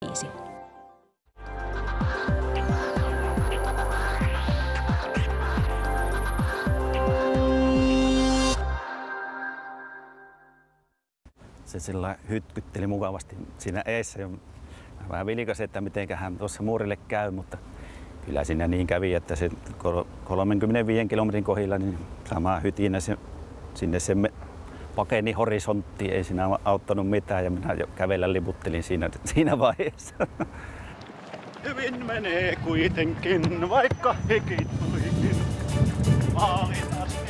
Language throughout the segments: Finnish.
5. Se sillä hytkytteli mukavasti siinä eessä. Vähän vilkasi, että mitenköhän tuossa muurille käy, mutta kyllä siinä niin kävi, että se 35 kilometrin kohdilla niin sama hytinä sinne se pakeni horisonttiin, ei siinä auttanut mitään ja minä jo kävellä liputtelin siinä vaiheessa. Hyvin menee kuitenkin, vaikka hikittuikin maalin askelta.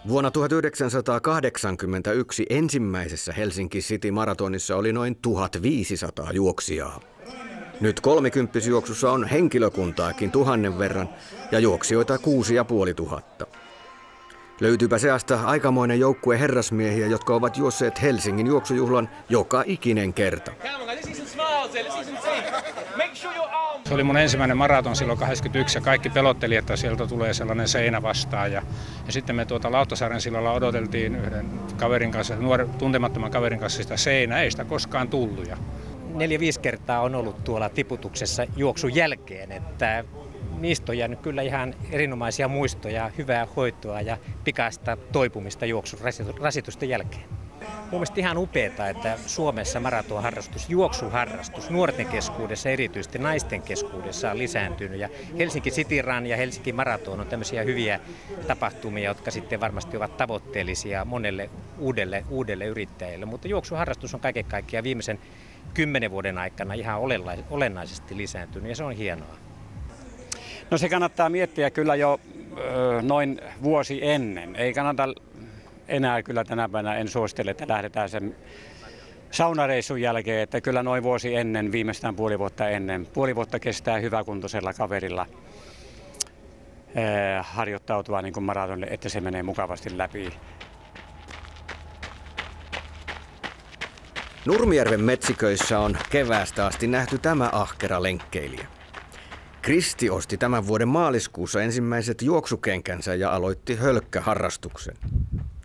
Vuonna 1981 ensimmäisessä Helsinki City Marathonissa oli noin 1500 juoksijaa. Nyt 30-juoksussa on henkilökuntaakin 1000 verran ja juoksijoita 6500. Löytyypä seasta aikamoinen joukkue herrasmiehiä, jotka ovat juosseet Helsingin juoksujuhlan joka ikinen kerta. Se oli mun ensimmäinen maraton silloin 81 ja kaikki pelotteli, että sieltä tulee sellainen seinä vastaan. Ja sitten me Lauttasaaren sillalla odoteltiin yhden kaverin kanssa, tuntemattoman kaverin kanssa sitä seinää, ei sitä koskaan tullut. 4-5 kertaa on ollut tuolla tiputuksessa juoksun jälkeen, että niistä on jäänyt kyllä ihan erinomaisia muistoja, hyvää hoitoa ja pikaista toipumista juoksun rasitusten jälkeen. Mun mielestä ihan upeaa, että Suomessa maratonharrastus, juoksuharrastus nuorten keskuudessa, erityisesti naisten keskuudessa on lisääntynyt. Ja Helsinki City Run ja Helsinki Maraton on tämmöisiä hyviä tapahtumia, jotka sitten varmasti ovat tavoitteellisia monelle uudelle yrittäjälle. Mutta juoksuharrastus on kaiken kaikkiaan viimeisen 10 vuoden aikana ihan olennaisesti lisääntynyt ja se on hienoa. No se kannattaa miettiä kyllä jo noin vuosi ennen. Ei kannata enää kyllä tänä päivänä, en suosittele, että lähdetään sen saunareissun jälkeen, että kyllä noin vuosi ennen, viimeistään puoli vuotta ennen. Puoli vuotta kestää hyväkuntoisella kaverilla harjoittautua niin kuin maratonille, että se menee mukavasti läpi. Nurmijärven metsiköissä on keväästä asti nähty tämä ahkera lenkkeilijä. Kristi osti tämän vuoden maaliskuussa ensimmäiset juoksukenkänsä ja aloitti hölkkäharrastuksen.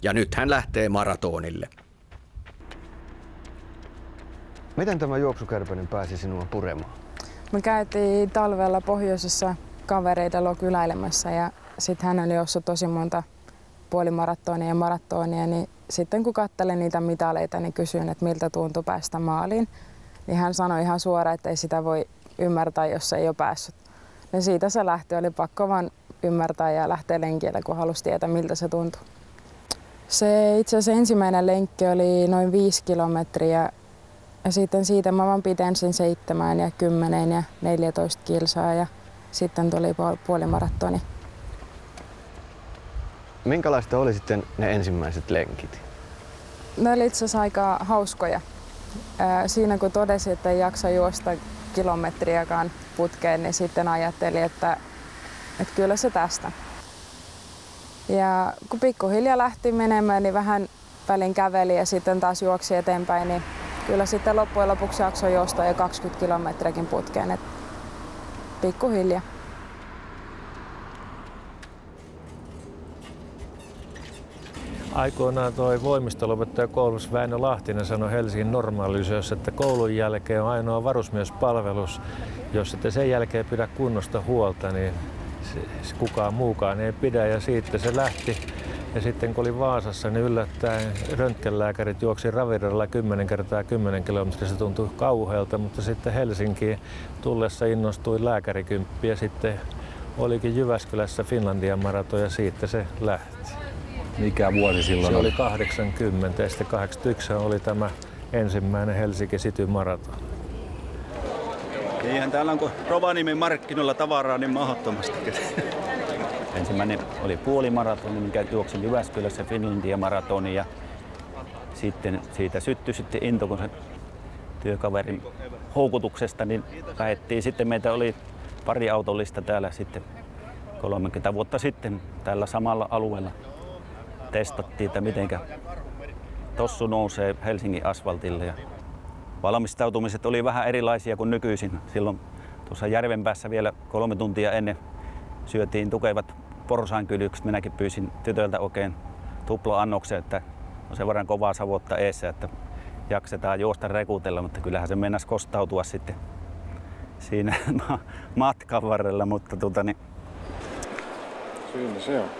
Ja nyt hän lähtee maratonille. Miten tämä juoksukärpänen pääsi sinua puremaan? Me käytiin talvella pohjoisessa kavereiden luo kyläilemässä ja sitten hän oli juossut tosi monta puolimaratonia ja maratonia, niin sitten kun katselin niitä mitaleita, niin kysyin, että miltä tuntui päästä maaliin. Niin hän sanoi ihan suoraan, että ei sitä voi ymmärtää, jos ei ole päässyt. Ja siitä se lähti, oli pakko vaan ymmärtää ja lähteä lenkille, kun halusi tietää, miltä se tuntui. Se itse asiassa ensimmäinen lenkki oli noin 5 kilometriä ja sitten siitä mä vaan pidensin 7 ja 10 ja 14 kilsaa ja sitten tuli puolimaratoni. Minkälaista oli sitten ne ensimmäiset lenkit? Ne oli itse asiassa aika hauskoja. Siinä kun todesi, että ei jaksa juosta kilometriäkään putkeen, niin sitten ajattelin, että kyllä se tästä. Ja kun pikkuhiljaa lähti menemään, niin vähän välin käveli ja sitten taas juoksi eteenpäin, niin kyllä sitten loppujen lopuksi jaksoi juosta jo 20 kilometriäkin putkeen. Et pikkuhiljaa. Aikoinaan toi voimistoluopettaja koulussa Väinö Lahtinen sanoi Helsingin Normaalilyseossa, että koulun jälkeen on ainoa varusmiespalvelus. Jos ette sen jälkeen pidä kunnosta huolta, niin kukaan muukaan ei pidä. Ja siitä se lähti. Ja sitten kun oli Vaasassa, niin yllättäen röntgenlääkärit juoksi raviradalla 10 kertaa 10 kilometriä. Se tuntui kauhealta, mutta sitten Helsinkiin tullessa innostui lääkärikymppi ja sitten olikin Jyväskylässä Finlandian maraton ja siitä se lähti. Mikä vuosi silloin Se oli 80 ja sitten 81 oli tämä ensimmäinen Helsinki City Marathon. Eihän täällä onko Rovaniemen markkinoilla tavaraa niin mahdottomasti. Ensimmäinen oli puolimaratoni, mikä juoksin Jyväskylässä Finlandia maratoni ja sitten siitä syttyi sitten into, kun se työkaverin houkutuksesta, niin lähdettiin sitten, meitä oli pari autollista täällä sitten 30 vuotta sitten tällä samalla alueella. Testattiin, että mitenkä tossu nousee Helsingin asfaltille ja valmistautumiset oli vähän erilaisia kuin nykyisin. Silloin tuossa Järvenpäässä vielä 3 tuntia ennen syötiin tukevat porsaankylykset. Minäkin pyysin tytöltä oikein tupla-annoksen, että on sen verran kovaa savotta eessä, että jaksetaan juosta rekutella, mutta kyllähän se mennäisi kostautua sitten siinä matkan varrella, mutta Siinä se on.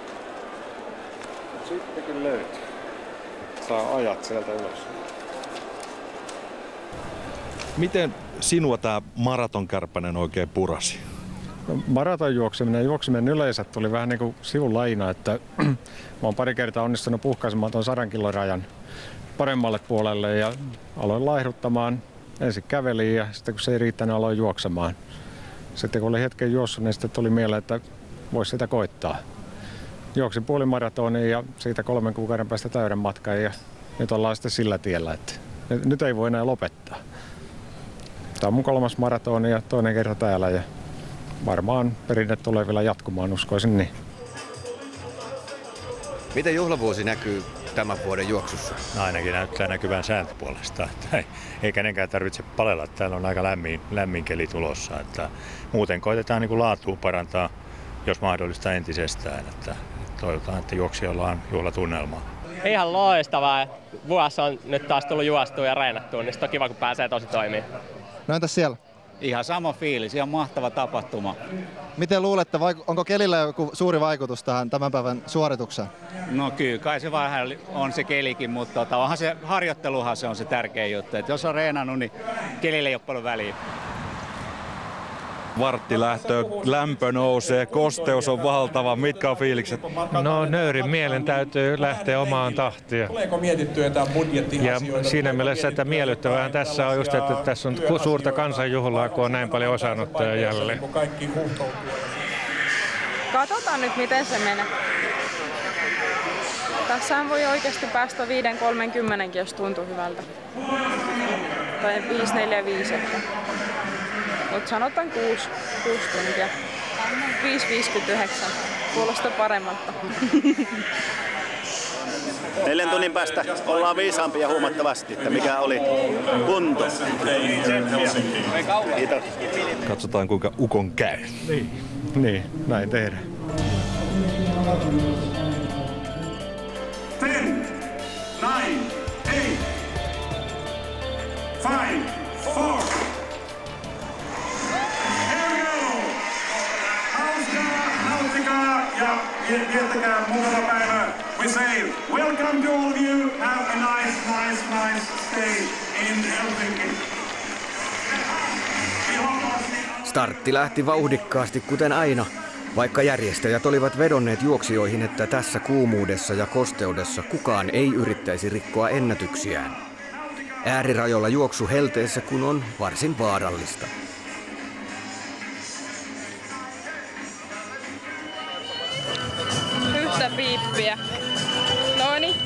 Sittenkin löytyy. Saa ajat sieltä ylös. Miten sinua tämä maratonkärpänen oikein purasi? Maraton juokseminen yleensä tuli vähän niin kuin sivulajina, että mä oon pari kertaa onnistunut puhkaisemaan tuon 100 kilon rajan paremmalle puolelle ja aloin laihduttamaan. Ensin kävelin ja sitten kun se ei riittänyt, aloin juoksemaan. Sitten kun oli hetken juossut, niin sitten tuli mieleen, että voisi sitä koittaa. Juoksin puolimaratonin ja siitä 3 kuukauden päästä täyden matkan ja nyt ollaan sitten sillä tiellä, että nyt ei voi enää lopettaa. Tämä on mun 3. maratoni ja toinen kerta täällä ja varmaan perinne tulee vielä jatkumaan, uskoisin niin. Miten juhlavuosi näkyy tämän vuoden juoksussa? No ainakin näyttää näkyvän sääntöpuolesta. Ei kenenkään tarvitse palella. Täällä on aika lämmin keli tulossa. Että muuten koitetaan niin kuin laatua parantaa, jos mahdollista entisestään. Että toivotaan, että juoksijoilla on juhlatunnelmaa. Ihan loistavaa. Vuosi on nyt taas tullut juostua ja reenattua, niin on kiva, kun pääsee tosi toimimaan. No entäs siellä? Ihan sama fiilis, ihan mahtava tapahtuma. Miten luulette, onko kelillä joku suuri vaikutus tähän tämän päivän suoritukseen? No kyllä, kai se vähän on se kelikin, mutta onhan se harjoitteluhan se on se tärkeä juttu. Et jos on reenannut, niin kelille ei ole paljon väliä. Vartti lähtö, lämpö nousee, kosteus on valtava. Mitkä on fiilikset? No nöyrin mielen täytyy lähteä omaan tahtiin. Tuleeko mietittyä jotain budjettiasioita? Ja siinä mielessä, että miellyttävää tässä on just, että tässä on suurta kansanjuhlaa, kun on näin paljon osanottajia jälleen. Katsotaan nyt, miten se menee. Tässähän voi oikeasti päästä 5.30, jos tuntuu hyvältä. Tai 5.45. Mutta sanotaan 6 tuntia. 5.59. Kuulostaa paremmalta. 4 tunnin päästä ollaan viisaampia huomattavasti, että mikä oli kunto. Kiitos. Katsotaan kuinka ukon käy. Niin, näin tehdään. 10, 9, 8, 5, 4. Ja viettäkää mukava päivä. We say welcome to all of you. Have a nice stay in Helsinki. Startti lähti vauhdikkaasti kuten aina, vaikka järjestäjät olivat vedonneet juoksijoihin, että tässä kuumuudessa ja kosteudessa kukaan ei yrittäisi rikkoa ennätyksiään. Äärirajoilla juoksu helteessä kun on varsin vaarallista. Piippiä. Noniin.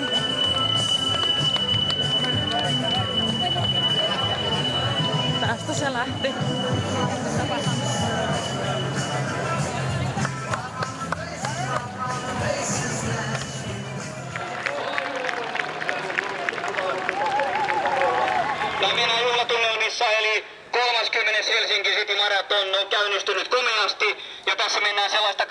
Tästä se lähti. Mennään juhlatunnelmissa, eli 30. Helsinki City Marathon on käynnistynyt komeasti ja tässä mennään sellaista 2.25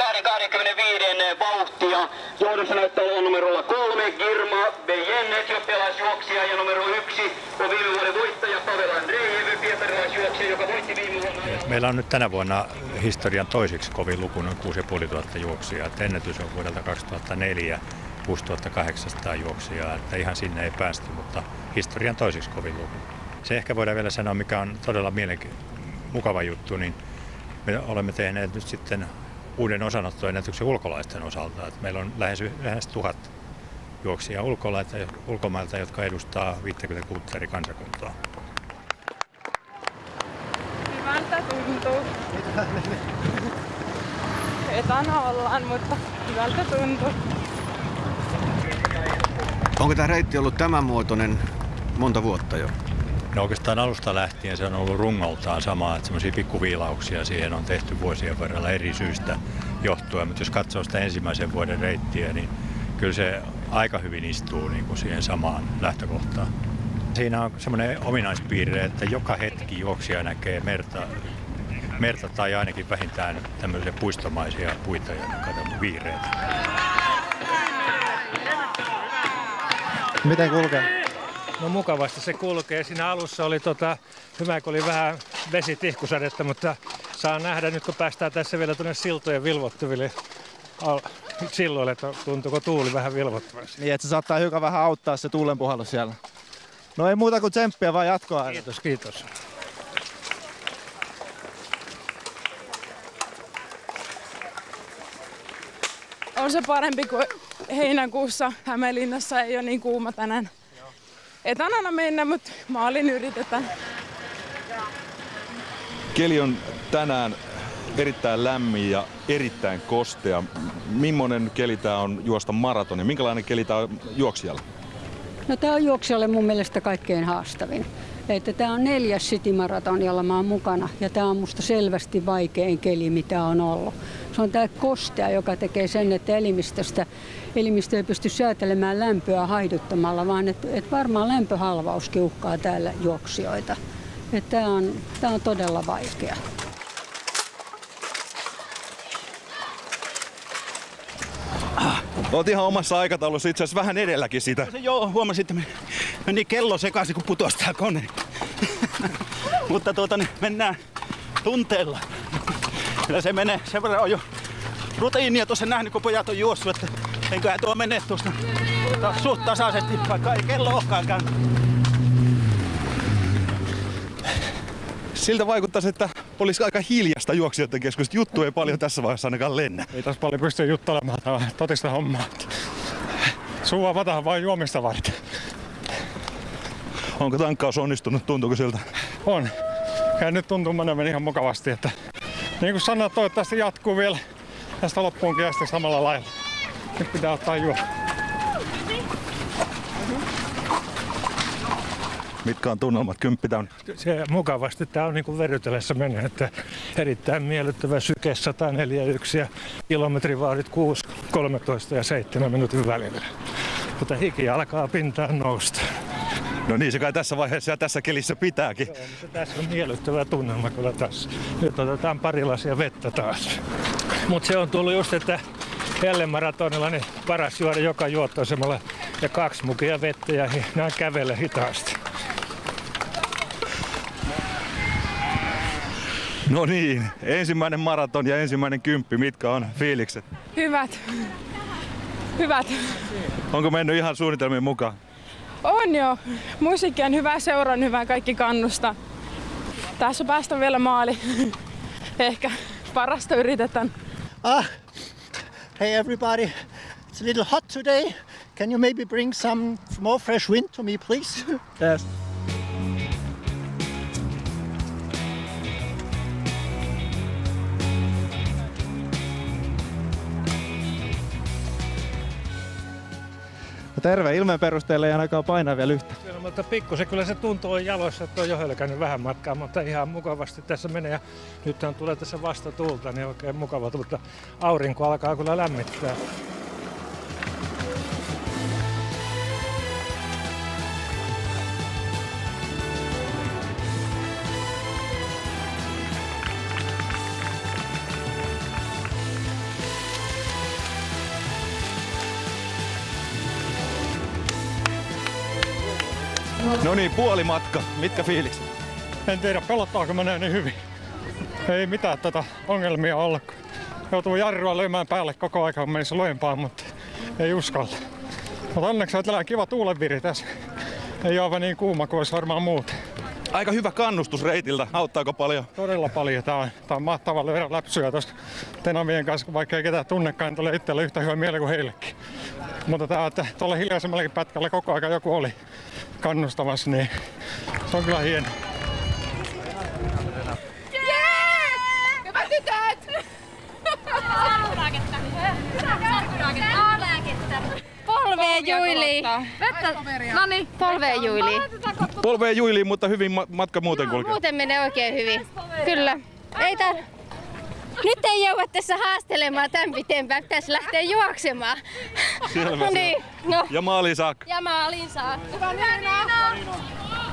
vauhtia. Johdossa näyttää olevan numerolla 3 Girma Beyen, etiopialaisjuoksija, ja numero 1 on viime vuoden voittaja Pavel Andreev, pietarilaisjuoksija, joka voitti viime vuonna. Meillä on nyt tänä vuonna historian toiseksi kovin luku, noin 6500 juoksijaa. Ennätys on vuodelta 2004, 6800 juoksijaa, että ihan sinne ei päästy, mutta historian toiseksi kovin luku. Se ehkä voidaan vielä sanoa, mikä on todella mukava juttu, niin me olemme tehneet nyt sitten uuden osanottoennätyksen ulkolaisten osalta. Että meillä on lähes 1000 juoksijaa ulkomailta, jotka edustaa 56 eri kansakuntaa. Hyvältä tuntuu. Etana ollaan, mutta hyvältä tuntuu. Onko tämä reitti ollut tämän muotoinen monta vuotta jo? No oikeastaan alusta lähtien se on ollut rungoltaan sama, että semmoisia pikkuviilauksia siihen on tehty vuosien varrella eri syistä johtuen, mutta jos katsoo sitä ensimmäisen vuoden reittiä, niin kyllä se aika hyvin istuu niin kuin siihen samaan lähtökohtaan. Siinä on semmoinen ominaispiirre, että joka hetki juoksija näkee merta tai ainakin vähintään tämmöisiä puistomaisia puita ja viireitä. Miten kulkee? No mukavasti se kulkee. Siinä alussa oli hyvä, kun oli vähän vesitihkusadetta, mutta saa nähdä nyt, kun päästään tässä vielä tuonne siltojen vilvoittuville silloille, että tuntuuko tuuli vähän vilvoittavasti. Niin, että se saattaa hiukan vähän auttaa se tuulenpuhallus siellä. No ei muuta kuin tsemppiä, vaan jatkoa. Kiitos, kiitos. On se parempi kuin heinäkuussa. Hämeenlinnassa ei ole niin kuuma tänään. Etanana mennä, mutta maalin yritetään. Keli on tänään erittäin lämmin ja erittäin kostea. Millainen keli tämä on juosta maratoni? Minkälainen keli tämä on juoksijalle? No tämä on juoksijalle mun mielestä kaikkein haastavin. Että tämä on 4. City-maraton, jolla mä oon mukana, ja tämä on musta selvästi vaikein keli, mitä on ollut. Se on tämä kostea, joka tekee sen, että elimistö ei pysty säätelemään lämpöä haiduttamalla, vaan että varmaan lämpöhalvauskin uhkaa täällä juoksijoita. Tämä on todella vaikea. Olet ihan omassa aikataulussa, itse asiassa vähän edelläkin sitä. Joo, huomasin, että meni kello sekaisin, kun putosi tää kone. Mutta mennään tunteella. Kyllä se menee. Sen verran on jo rutiinia tuossa nähnyt, kun pojat on juossut, että enköhän tuo mene tuosta suht tasaisesti, vaikka ei kello olekaan käynyt. Siltä vaikuttaisi, että olisi aika hiljasta juoksijoiden keskuudesta. Juttu ei paljon tässä vaiheessa ainakaan lennä. Ei tässä paljon pysty juttelemaan, tämä on totista hommaa. Suu avataan vain juomista varten. Onko tankkaus onnistunut? Tuntuuko siltä? On. Ja nyt tuntuu menevän ihan mukavasti, että niin kuin sanoin, toivottavasti jatkuu vielä tästä loppuunkin asti samalla lailla. Nyt pitää ottaa juo. Mitkä on tunnelmat? 10 Se mukavasti. Tämä on niin kuin verytelessä menee, että erittäin miellyttävä syke 104,1 ja kilometrivauhdit 6, 13 ja 7 minuutin välillä. Mutta hiki alkaa pintaan nousta. No niin, se kai tässä vaiheessa ja tässä kelissä pitääkin. Joo, mutta tässä on miellyttävä tunnelma kyllä tässä. Nyt otetaan pari lasia vettä taas. Mutta se on tullut just, että Hellemaratonilla niin paras juoda joka juottoasemalla ja 2 mukia vettä ja nämä kävelee hitaasti. No niin, ensimmäinen maraton ja ensimmäinen 10. Mitkä on fiilikset? Hyvät. Hyvät. Onko mennyt ihan suunnitelmien mukaan? On jo. Musiikki on hyvä, seura on hyvä, kaikki kannustaa. Tässä päästään vielä maali. Ehkä parasta yritetään. Hey everybody, it's a little hot today. Can you maybe bring some more fresh wind to me, please? Yes. Terve, ilmeen perusteella ei ainakaan painaa vielä yhtä. Kyllä, mutta pikkusen kyllä se tuntuu jaloissa, että on jo hölkännyt vähän matkaa, mutta ihan mukavasti tässä menee. Ja nythän tulee tässä vasta tuulta, niin oikein mukava, mutta aurinko alkaa kyllä lämmittää. No niin, puolimatka. Mitkä fiilikset? En tiedä, pelottaako mä näin niin hyvin. Ei mitään ongelmia olla. Joutuu jarrua löymään päälle koko ajan, kun menisi lujempaan, mutta ei uskalla. Mutta onneksi on kiva tuulenviri tässä. Ei ole niin kuuma kuin olisi varmaan muuten. Aika hyvä kannustus reitiltä. Auttaako paljon? Todella paljon. Tää on mahtava löydä läpsyjä tuossa Tenavien kanssa, vaikka ei ketään tunnekaan, tulee itselle yhtä hyvä mieli kuin heillekin. Mutta tuolla hiljaisemmallakin pätkällä koko ajan joku oli kannustamassa, niin se on kyllä hieno. Hyvät tytöt! Polveen juili. Noniin, polveen juili. Polveen juili, mutta hyvin matka muuten kulkee. Muuten menee oikein hyvin. Kyllä. Nyt ei joudu tässä haastelemaan tämän pitempään, pitäisi lähteä juoksemaan. Selvä. Niin, no. Ja maaliin saakka. Ja maaliin saakka.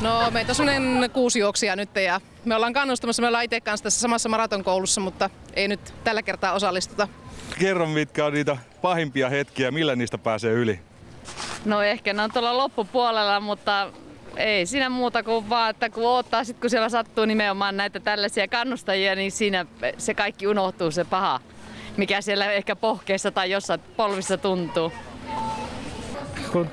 No meitä on semmoinen 6 juoksijaa nyt ja me ollaan kannustamassa, me ollaan itse kanssa tässä samassa maratonkoulussa, mutta ei nyt tällä kertaa osallistuta. Kerro, mitkä on niitä pahimpia hetkiä, millä niistä pääsee yli? No ehkä ne on tuolla loppupuolella, mutta ei siinä muuta kuin vaan, että kun odottaa, kun siellä sattuu nimenomaan näitä tällaisia kannustajia, niin siinä se kaikki unohtuu, se paha, mikä siellä ehkä pohkeessa tai jossain polvissa tuntuu. Kun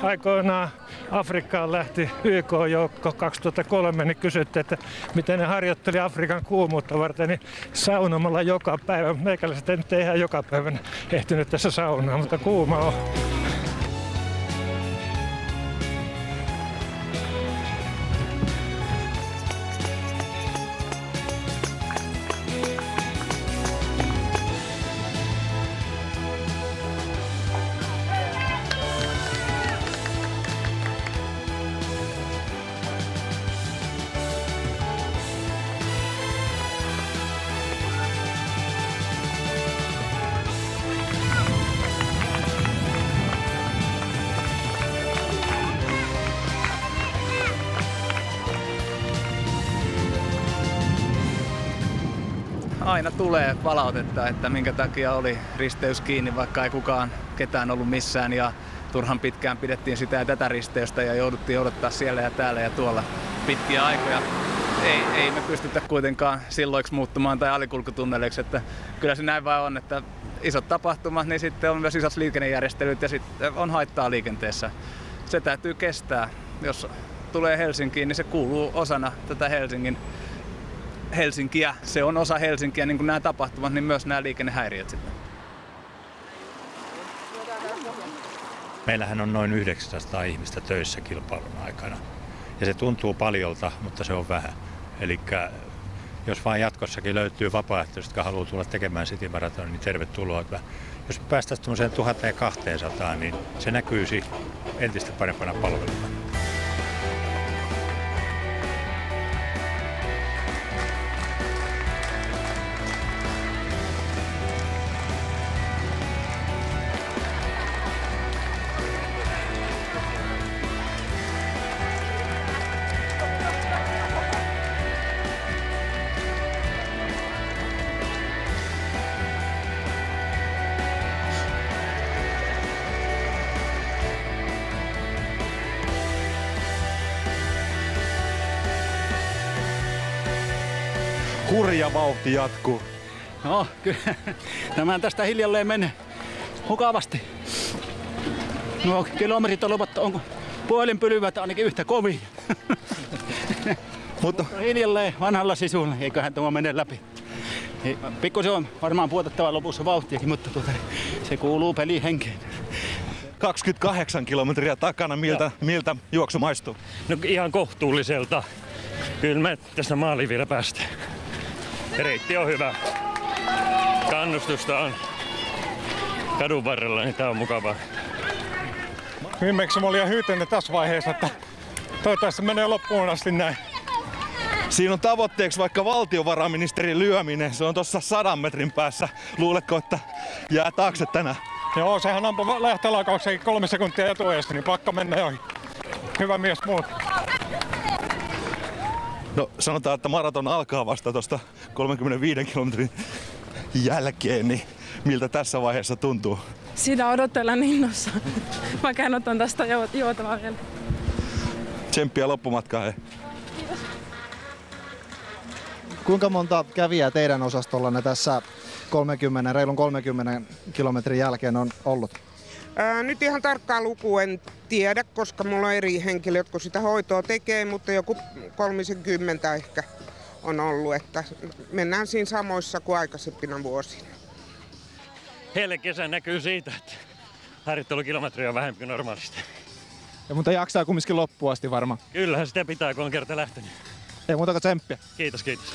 aikoinaan Afrikkaan lähti YK-joukko 2003, niin kysyttiin, että miten ne harjoitteli Afrikan kuumuutta varten, niin saunomalla joka päivä. Meikäläiset nyt ei ihan joka päivänä ehtinyt tässä saunaa, mutta kuuma on. Aina tulee palautetta, että minkä takia oli risteys kiinni, vaikka ei ketään ollut missään ja turhan pitkään pidettiin sitä ja tätä risteystä ja jouduttiin odottaa siellä ja täällä ja tuolla pitkiä aikoja. Ei me pystytä kuitenkaan silloiksi muuttumaan tai alikulkutunneleiksi, että kyllä se näin vaan on, että isot tapahtumat, niin sitten on myös isot liikennejärjestelyt ja sitten on haittaa liikenteessä. Se täytyy kestää. Jos tulee Helsinkiin, niin se kuuluu osana tätä Helsinkiä. Se on osa Helsinkiä, niin kuin nämä tapahtumat, niin myös nämä liikennehäiriöt sitten. Meillähän on noin 900 ihmistä töissä kilpailun aikana. Ja se tuntuu paljolta, mutta se on vähän. Eli jos vain jatkossakin löytyy vapaaehtoiset, jotka haluaa tulla tekemään City Marathonin, niin tervetuloa. Jos päästäisiin tuollaiseen 1200, niin se näkyisi entistä parempana palveluna. Hurja vauhti jatkuu. No, kyllä. Tämä tästä hiljalleen menee mukavasti. No, kilometrit olivat, onko puhelinpylyvät ainakin yhtä kovia. Mutta hiljalleen vanhalla sisulla, eiköhän tuo mene läpi. Pikkusen on varmaan puotettava lopussa vauhtiakin, mutta se kuuluu pelin henkeen. 28 kilometriä takana, miltä juoksu maistuu? No ihan kohtuulliselta. Kyllä me tästä maaliin vielä päästään. Reitti on hyvä. Kannustusta on kadun varrella, niin tää on mukavaa. Viimeksi mä olin hyytynyt tässä vaiheessa, että toivottavasti menee loppuun asti näin. Siinä on tavoitteeksi vaikka valtiovarainministerin lyöminen. Se on tuossa 100 metrin päässä. Luuletko, että jää taakse tänään? Joo, sehän ampui lähtölaukauksenkin 3 sekuntia etuajasta, niin pakko mennä jo. Hyvä mies muut. No sanotaan, että maraton alkaa vasta tuosta 35 kilometrin jälkeen, niin miltä tässä vaiheessa tuntuu? Sitä odotellaan innossa. Mä otan tästä juotavaa vielä. Tsemppiä loppumatkaa, hei. Kiitos. Kuinka monta kävijää teidän osastollanne tässä reilun 30 kilometrin jälkeen on ollut? Nyt ihan tarkkaa lukua en tiedä, koska mulla on eri henkilöt, jotka sitä hoitoa tekee, mutta joku 30 ehkä on ollut, että mennään siinä samoissa kuin aikaisempina vuosina. Helkesä näkyy siitä, että harjoittelukilometriä on vähemmän kuin normaalisti. Ja mutta jaksaa kumminkin loppuun asti varmaan. Kyllähän sitä pitää, kun on kerta lähtenyt. Ei muuta kuin tsemppiä. Kiitos, kiitos.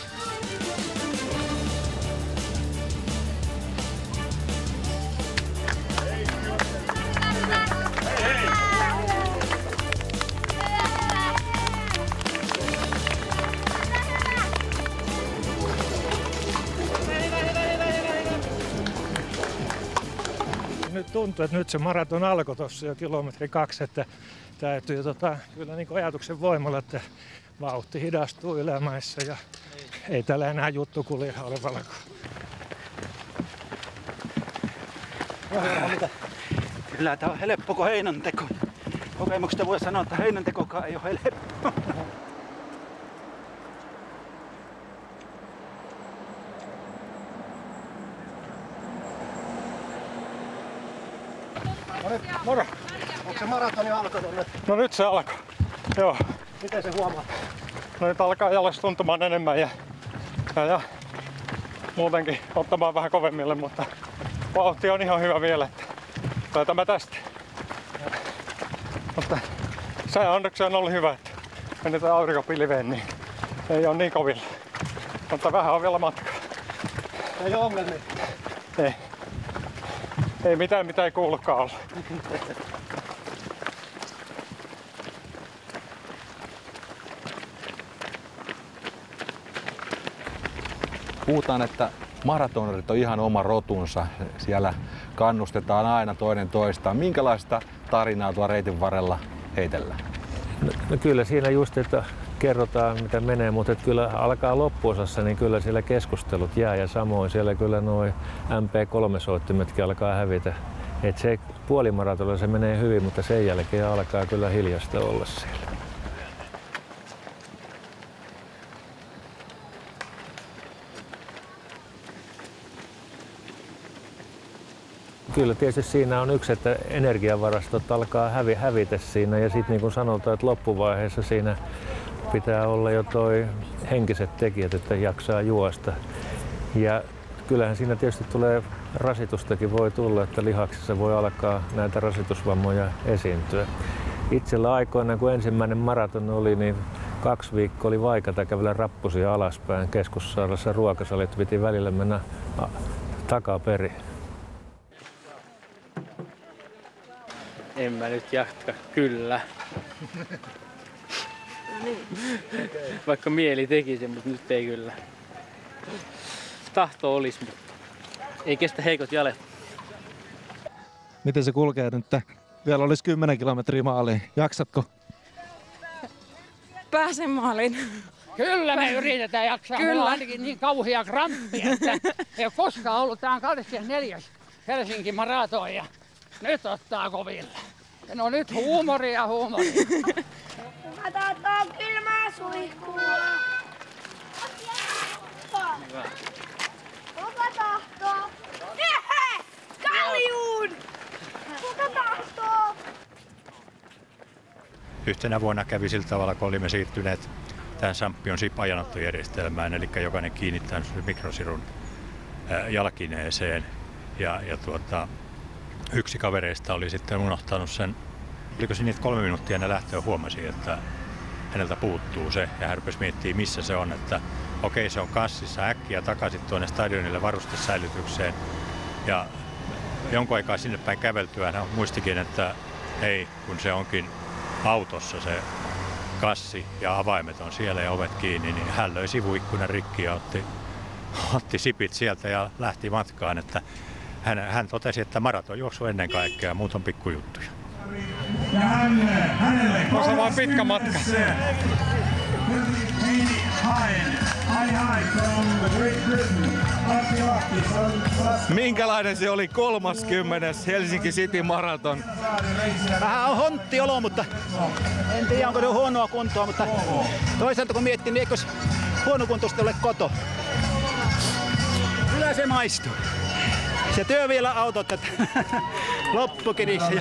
Nyt tuntuu, että nyt se maraton alkoi tuossa jo 2 kilometriä, että täytyy kyllä niin ajatuksen voimalla, että vauhti hidastuu ylämäissä ja ei täällä enää juttu kulje olevalla. Kyllä tämä on helppo kuin heinänteko. Kokemuksesta voi sanoa, että heinäntekokaan ei ole helppo. Moro! Onko se maratoni alkanut nyt? No nyt se alkoi. Joo. Miten se huomaa? No nyt alkaa jalas tuntumaan enemmän ja muutenkin ottamaan vähän kovemmille, mutta vauhti on ihan hyvä vielä. Tai tämä tästä. Mutta se onneksi on ollut hyvä, että menetään aurinkopilveen, niin ei ole niin kovilla. Mutta vähän on vielä matkaa. Ei ole ongelmia. Ei. Ei mitään, mitä ei kuulukaan olla. Puhutaan, että maratonarit on ihan oma rotunsa. Siellä kannustetaan aina toinen toistaan. Minkälaista tarinaa tuo reitin varrella heitellään? No kyllä siinä just, että kerrotaan mitä menee, mutta kyllä alkaa loppuosassa, niin kyllä siellä keskustelut jää ja samoin siellä kyllä nuo MP3-soittimetkin alkaa hävitä. Et se puolimaratolla se menee hyvin, mutta sen jälkeen alkaa kyllä hiljasta olla siellä. Kyllä tietysti siinä on yksi, että energiavarastot alkaa hävitä siinä ja sitten niin kuin sanotaan, että loppuvaiheessa siinä pitää olla jo toi henkiset tekijät, että jaksaa juosta. Ja kyllähän siinä tietysti tulee rasitustakin voi tulla, että lihaksissa voi alkaa näitä rasitusvammoja esiintyä. Itsellä aikoina, kun ensimmäinen maraton oli, niin 2 viikkoa oli vaikeaa kävellä rappusia alaspäin keskussairaalassa ruokasalit, piti välillä mennä takaperin. En mä nyt jatka, kyllä. Vaikka mieli tekisi, mutta nyt ei kyllä. Tahto olisi, mutta ei kestä heikot jalet. Miten se kulkee nyt? Vielä olisi 10 kilometriä maaliin. Jaksatko? Pääsen maaliin. Kyllä me yritetään jaksaa. Kyllä. Mulla on ainakin niin kauhia kramppia, että ei ole koskaan ollut. Tämä on 24. Helsingin maraton ja nyt ottaa koville. No nyt huumoria. Kuka tahtoo kylmää suihkua? Kuka tahtoo? Ehe! Kaljuun! Kuka tahtoo? Yhtenä vuonna kävi sillä tavalla, kun olimme siirtyneet tähän Samppion SIP-ajanottojärjestelmään, eli jokainen kiinnittää mikrosirun jalkineeseen. Yksi kavereista oli sitten unohtanut sen, oliko se niin, että 3 minuuttia ennen lähtöä huomasi, että häneltä puuttuu se, ja hän rupesi miettimään, missä se on, että okei, se on kassissa, äkkiä takaisin tuonne stadionille varustesäilytykseen, ja jonkun aikaa sinne päin käveltyä hän muistikin, että ei, kun se onkin autossa se kassi ja avaimet on siellä ja ovet kiinni, niin hän löi sivuikkunan rikki ja otti sipit sieltä ja lähti matkaan, että hän totesi, että maratonjuoksu ennen kaikkea, muut on pikkujuttuja. On se vaan pitkä matka. Minkälainen se oli 30. Helsinki City Maraton? Vähän on hontti olo, mutta en tiedä onko ne huonoa kuntoa, mutta toisaalta kun miettii, niin eikös huonokuntoista ole koto. Kyllä se maistuu. Se työ vielä autot, että loppukirissä.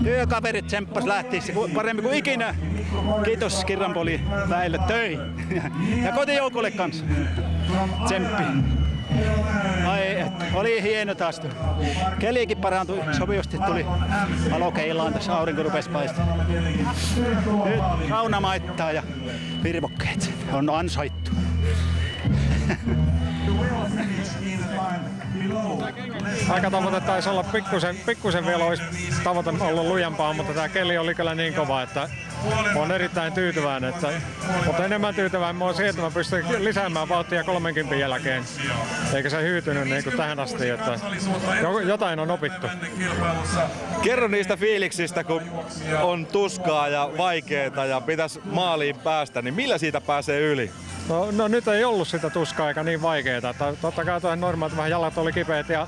Työkaverit tsemppas lähti paremmin kuin ikinä. Kiitos Kirranpoli väelle töihin. Ja kotijoukolle kanssa. Tsemppi. Ai, oli hieno taas. Kelikin parantui sopivasti, tuli valokeillaan tässä, aurinko rupesi paistamaan. Nyt sauna maittaa ja virvokkeet on ansaittu. Aikatavoite taisi olla pikkusen vielä olisi tavoite ollut lujempaa, mutta tämä keli oli kyllä niin kova, että olen erittäin tyytyväinen. Mutta enemmän tyytyväinen mä olen siihen, että mä pystyn lisäämään vauhtia 30 jälkeen. Eikä se hyytynyt niin kuin tähän asti, että jotain on opittu. Kerro niistä fiiliksistä, kun on tuskaa ja vaikeeta ja pitäisi maaliin päästä, niin millä siitä pääsee yli? No nyt ei ollut sitä tuskaa eikä niin vaikeeta. Totta kai tuohon normaali, vähän jalat oli kipeät ja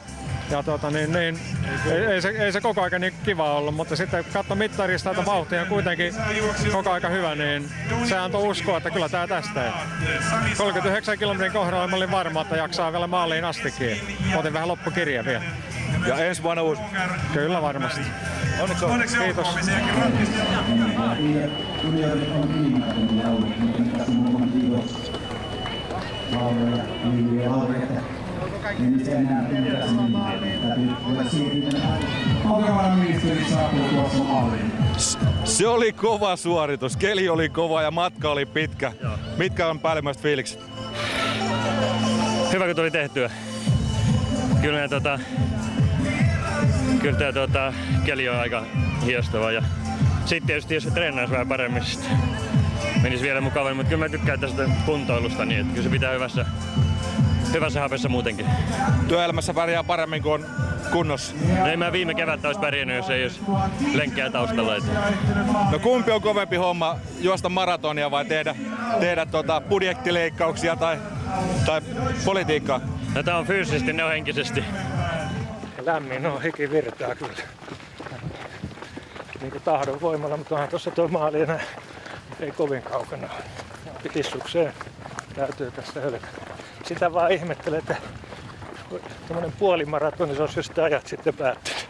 ei se koko ajan niin kiva ollut, mutta sitten katso mittarista, että vauhti on kuitenkin koko aika hyvä, niin se antoi uskoa, että kyllä tää tästä. 39 kilometrin kohdalla mä olin varma, että jaksaa vielä maaliin astikin. Otin vähän loppukirja vielä. Ja ensi vuonna uusi? Kyllä varmasti. Onneksi. Kiitos. Se oli kova suoritus. Keli oli kova ja matka oli pitkä. Mitkä on päällimmäiset fiilikset? Hyvä kun tuli tehtyä. Kyllä tämä keli on aika hiestova. Ja sitten tietysti jos se treenaisi vähän paremmin, menisi vielä mukavammin. Mutta kyllä mä tykkään tästä kuntoilusta niin, että kyllä se pitää hyvässä hapessa muutenkin. Työelämässä pärjää paremmin kuin on kunnossa. No ei mä viime kevättä olisi pärjännyt, jos ei olisi lenkkejä taustalla. No kumpi on kovempi homma, juosta maratonia vai tehdä budjettileikkauksia tai politiikkaa? No tää on fyysisesti, ne on henkisesti. Lämmin on, hiki virtaa kyllä. Niin kuin tahdon voimalla, mutta onhan tuossa tuo maali enää ei kovin kaukana. Tissukseen täytyy tästä hölkätä. Sitä vaan ihmettelen, että tämmönen puolimaratoni, se olisi just ajat sitten päättynyt.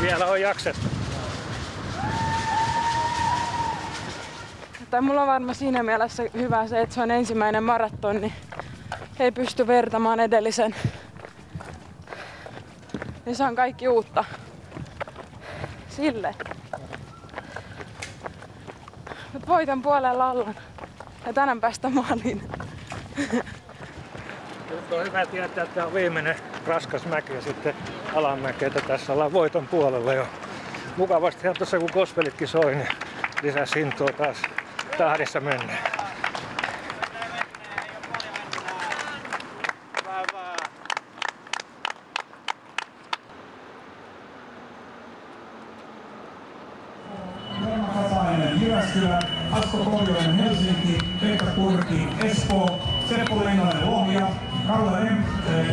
Vielä on jaksettu. Tai mulla on varmaan siinä mielessä hyvä se, että se on ensimmäinen maraton, niin ei pysty vertamaan edellisen. Niin se on kaikki uutta. Sille. Mut voitan puolella ollaan. Ja tänään päästä maaliin. Nyt on hyvä tietää, että tämä on viimeinen raskas mäki ja sitten alamäki, että tässä ollaan voiton puolella jo. Mukavastihan tuossa kun gospelitkin soi, niin lisäsi intoa taas tahdissa mennään. Jyväskylä, Asko Pohjoinen Helsinki, Pekka Kurki Espoo, Seppo Leinonen Lohja, Kalle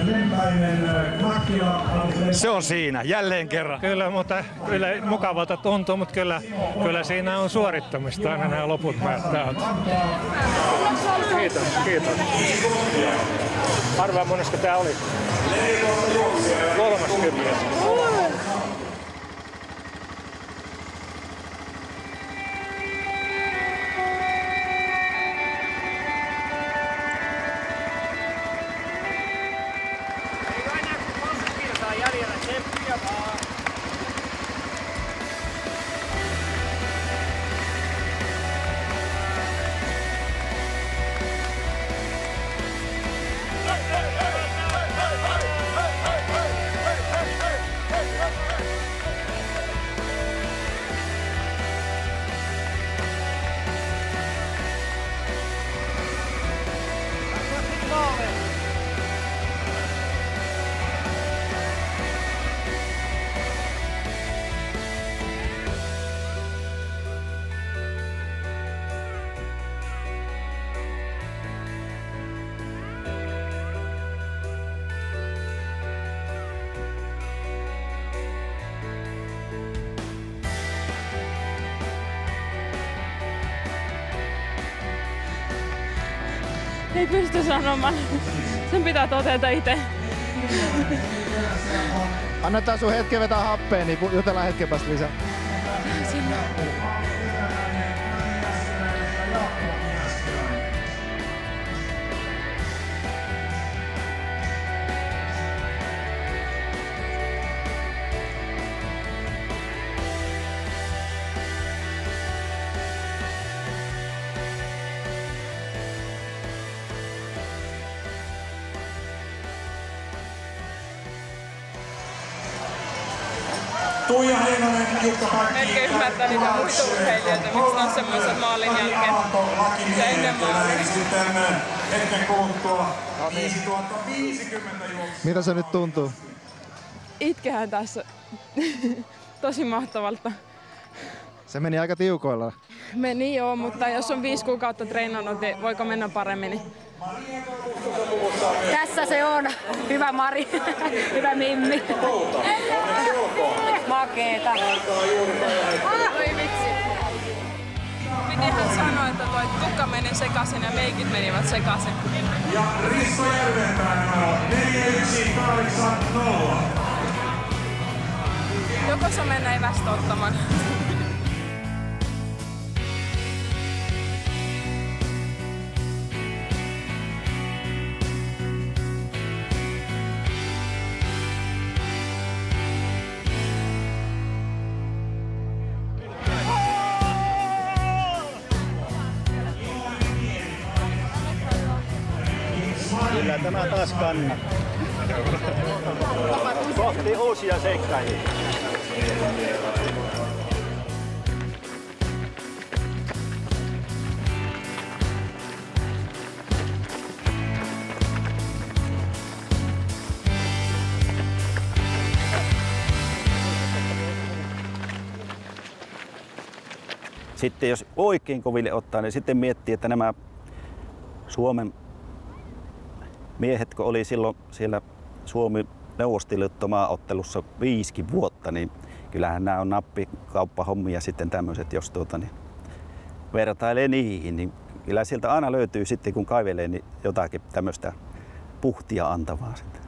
Lempäinen Nakkila. Se on siinä, jälleen kerran. Kyllä, mutta kyllä mukavalta tuntuu, mutta kyllä siinä on suorittamista aina nämä loput päättää. Kiitos, kiitos. Arvaa monesta tää oli. 30. Ei pysty sanomaan. Sen pitää toteta itse. Annetaan sun hetken vetää happea, niin jutellaan hetken päästä lisää. Tuija Heinonen, Jukka Päkki. Melkein ymmärtää niitä muita urheilijoita, miksi ne on semmoisen maalin jälkeen. Se ennen maalia. Sitten hetken kuluttua 5050 juoksua. Mitä se nyt tuntuu? Itkehän tässä tosi mahtavalta. Se meni aika tiukoilla. Meni joo, mutta jos on 5 kuukautta treenannut, niin voiko mennä paremmin? Tässä se on. Hyvä Mari. Hyvä Mimmi. Makeeta. Oi vitsi. Pitihän sanoa, että toi tukka meni sekaisin ja meikit menivät sekaisin. Ja Risto Järvenpää numero 4180. Joko se mennä evästä ottamaan? Kyllä tämä taas kannattaa. Kohti uusia seikkailuja. Sitten jos oikein koville ottaa, niin sitten miettii, että nämä Suomen miehet, kun oli silloin siellä Suomi-Neuvostoliitto-maaottelussa 5 vuotta, niin kyllähän nämä on nappikauppahommia sitten tämmöiset, jos niin vertailee niihin, niin kyllä sieltä aina löytyy sitten kun kaivelee niin jotakin tämmöistä puhtia antavaa sitten.